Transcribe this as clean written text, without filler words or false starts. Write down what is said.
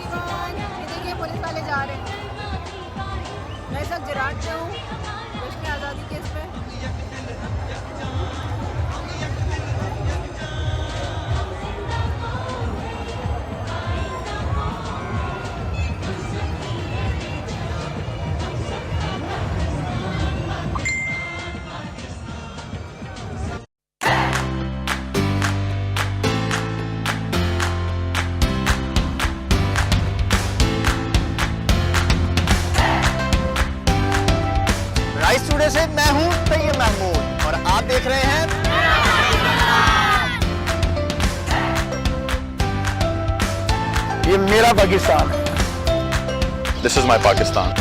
Everyone, ये देखिए police वाले जा रहे हैं। मैं सब जिराट पे हूँ, जश्न आज़ादी के इस पे। राइस टुडे से मैं हूं तैयब महमूद और आप देख रहे हैं ये मेरा पाकिस्तान है। This is my Pakistan.